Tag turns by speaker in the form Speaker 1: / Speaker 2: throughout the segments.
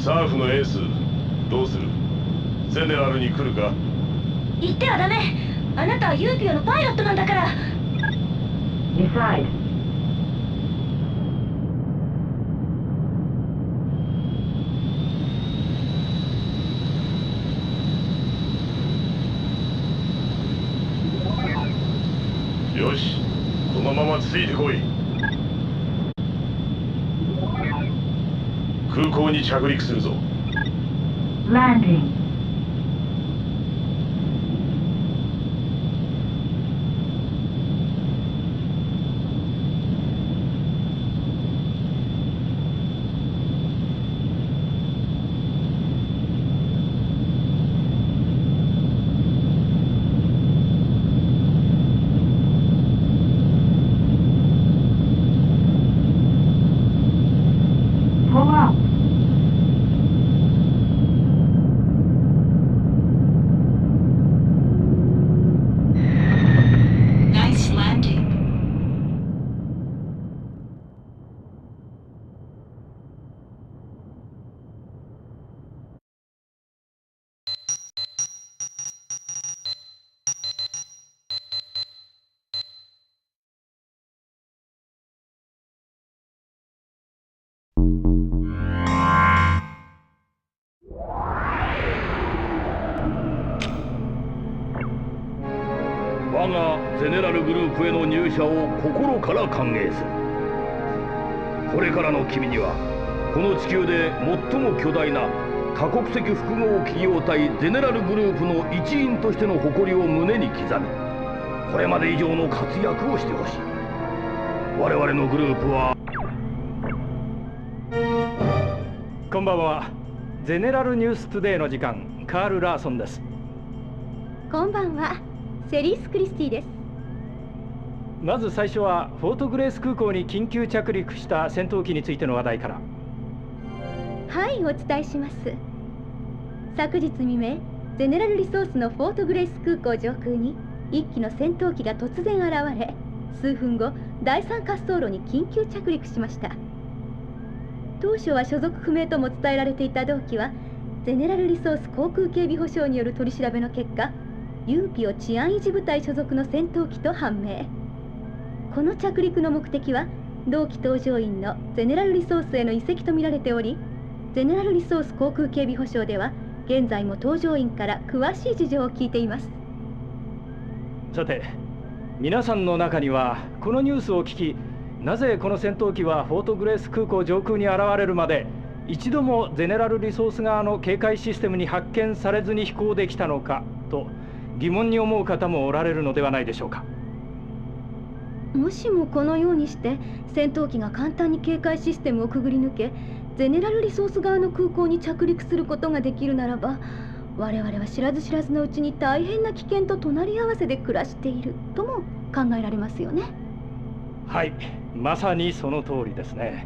Speaker 1: サーフのエース、どうする？ゼネラルに来るか？
Speaker 2: 言ってはダメ。あなたはユーピオのパイロットなんだから。
Speaker 3: Decide.
Speaker 1: よし、このままついてこい。空港に着陸するぞ。
Speaker 3: Landing.
Speaker 4: 我がゼネラルグループへの入社を心から歓迎する。これからの君にはこの地球で最も巨大な多国籍複合企業体ゼネラルグループの一員としての誇りを胸に刻み、これまで以上の活躍をしてほしい。我々のグループは。
Speaker 5: こんばんは。ゼネラルニューストゥデイの時間、カール・ラーソンです。
Speaker 2: こんばんは。セリース・クリスティです。
Speaker 5: まず最初はフォートグレース空港に緊急着陸した戦闘機についての話題から。
Speaker 2: はい、お伝えします。昨日未明、ゼネラルリソースのフォートグレース空港上空に1機の戦闘機が突然現れ、数分後第3滑走路に緊急着陸しました。当初は所属不明とも伝えられていた同機は、ゼネラルリソース航空警備保障による取り調べの結果、ユーピオ治安維持部隊所属の戦闘機と判明。この着陸の目的は同機搭乗員のゼネラルリソースへの移籍とみられており、ゼネラルリソース航空警備保障では現在も搭乗員から詳しい事情を聞いています。
Speaker 5: さて、皆さんの中にはこのニュースを聞き、なぜこの戦闘機はフォートグレース空港上空に現れるまで一度もゼネラルリソース側の警戒システムに発見されずに飛行できたのかと疑問に思う方もおられるのではないでしょうか。
Speaker 2: もしもこのようにして戦闘機が簡単に警戒システムをくぐり抜け、ゼネラルリソース側の空港に着陸することができるならば、我々は知らず知らずのうちに大変な危険と隣り合わせで暮らしているとも考えられますよね。
Speaker 5: はい、まさにその通りですね。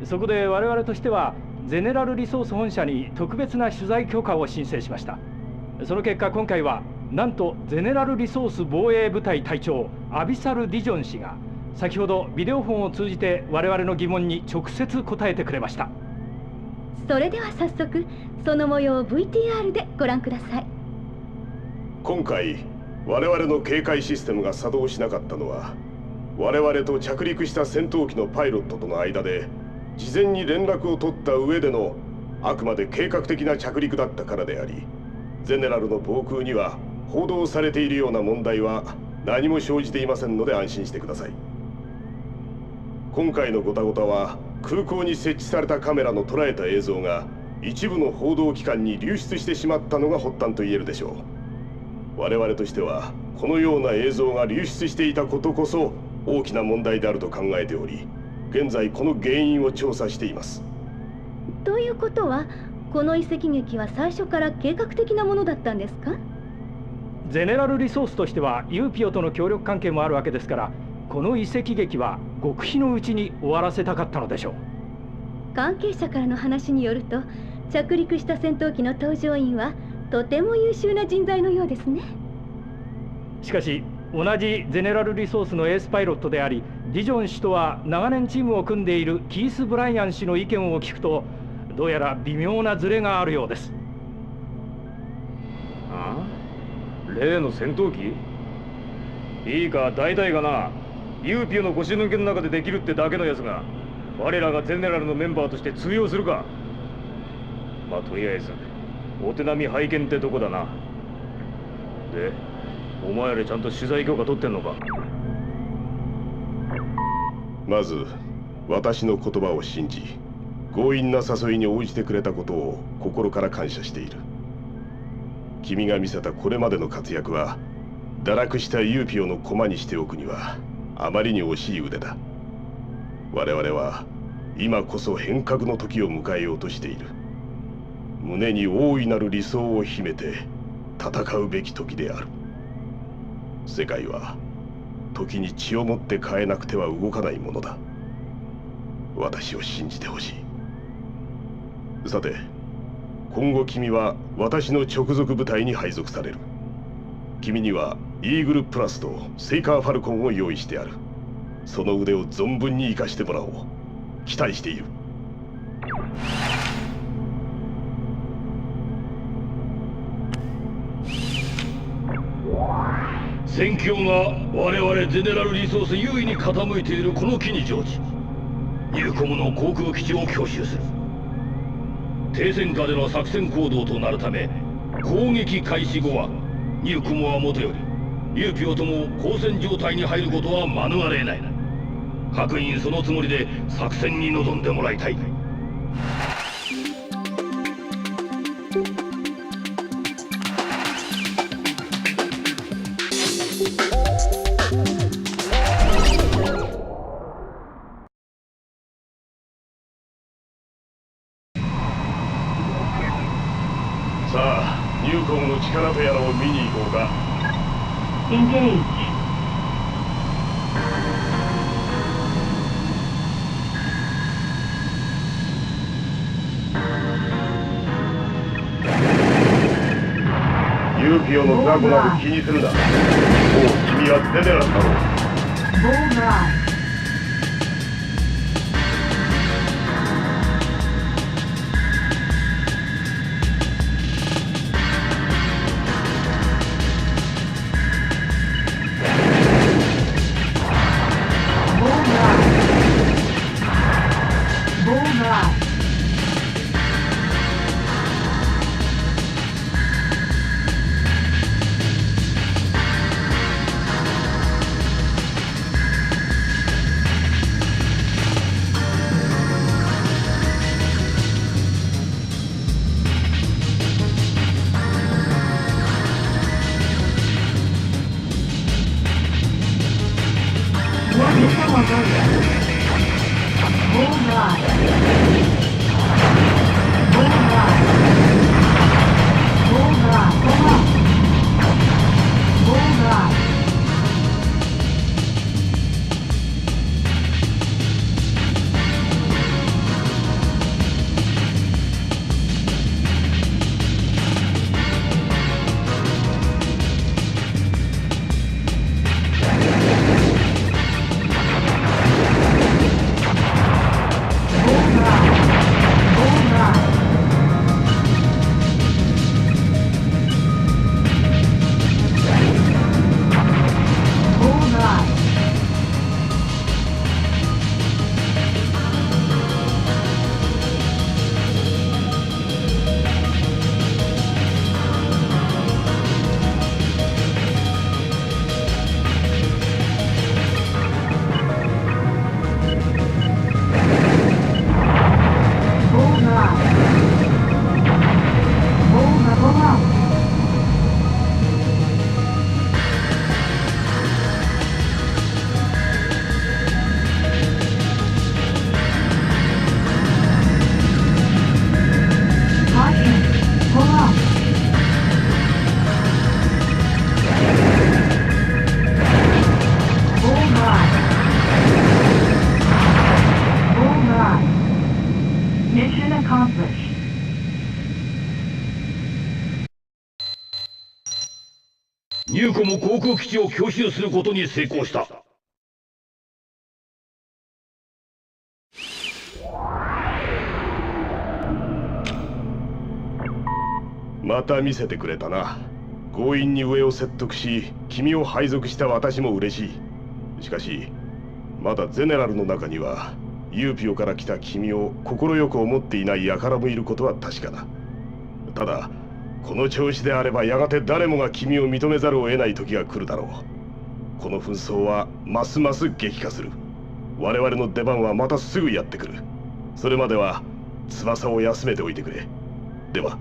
Speaker 5: そこで我々としてはゼネラルリソース本社に特別な取材許可を申請しました。その結果、今回はなんとゼネラルリソース防衛部隊隊長アビサル・ディジョン氏が先ほどビデオフォンを通じて我々の疑問に直接答えてくれました。
Speaker 2: それでは早速その模様を VTR でご覧ください。
Speaker 1: 今回我々の警戒システムが作動しなかったのは、我々と着陸した戦闘機のパイロットとの間で事前に連絡を取った上でのあくまで計画的な着陸だったからであり、ゼネラルの防空には報道されているような問題は何も生じていませんので安心してください。今回のゴタゴタは空港に設置されたカメラの捉えた映像が一部の報道機関に流出してしまったのが発端と言えるでしょう。我々としてはこのような映像が流出していたことこそ大きな問題であると考えており、現在この原因を調査しています。
Speaker 2: ということはこの移籍劇は最初から計画的なものだったんですか？
Speaker 5: ゼネラルリソースとしてはユーピオとの協力関係もあるわけですから、この移籍劇は極秘のうちに終わらせたかったのでしょう。
Speaker 2: 関係者からの話によると、着陸した戦闘機の搭乗員はとても優秀な人材のようですね。
Speaker 5: しかし同じゼネラルリソースのエースパイロットであり、ディジョン氏とは長年チームを組んでいるキース・ブライアン氏の意見を聞くと、どうやら微妙なズレがあるようです。
Speaker 4: ああ、例の戦闘機？いいか、大体がな、ユーピオの腰抜けの中でできるってだけのやつが我らがゼネラルのメンバーとして通用するか。まあとりあえずお手並み拝見ってとこだな。で、お前らちゃんと取材許可取ってんのか？
Speaker 1: まず私の言葉を信じ、強引な誘いに応じてくれたことを心から感謝している。君が見せたこれまでの活躍は堕落したユーピオの駒にしておくにはあまりに惜しい腕だ。我々は今こそ変革の時を迎えようとしている。胸に大いなる理想を秘めて戦うべき時である。世界は時に血をもって変えなくては動かないものだ。私を信じてほしい。さて、今後君は私の直属部隊に配属される。君にはイーグルプラスとセイカーファルコンを用意してある。その腕を存分に生かしてもらおう。期待している。
Speaker 4: 戦況が我々ゼネラルリソース優位に傾いているこの機に乗じ、ユーコムの航空基地を強襲する。停戦下での作戦行動となるため、攻撃開始後はユーコムはもとよりユーピオとも交戦状態に入ることは免れない。各員そのつもりで作戦に臨んでもらいたい。
Speaker 1: さあ、ニューコムの力とやらを見に行こうか。
Speaker 3: Engage.
Speaker 1: ユーピオの雑魚など気にするな。もう君はゼネラルだろう。
Speaker 3: Bullseye. Bullseye. Mission accomplished.
Speaker 4: ニューコム航空基地を強襲することに成功した。
Speaker 1: また見せてくれたな。強引に上を説得し、君を配属した私も嬉しい。しかしまだゼネラルの中にはユーピオから来た君を快く思っていない輩もいることは確かだ。ただこの調子であればやがて誰もが君を認めざるを得ない時が来るだろう。この紛争はますます激化する。我々の出番はまたすぐやってくる。それまでは翼を休めておいてくれ。では。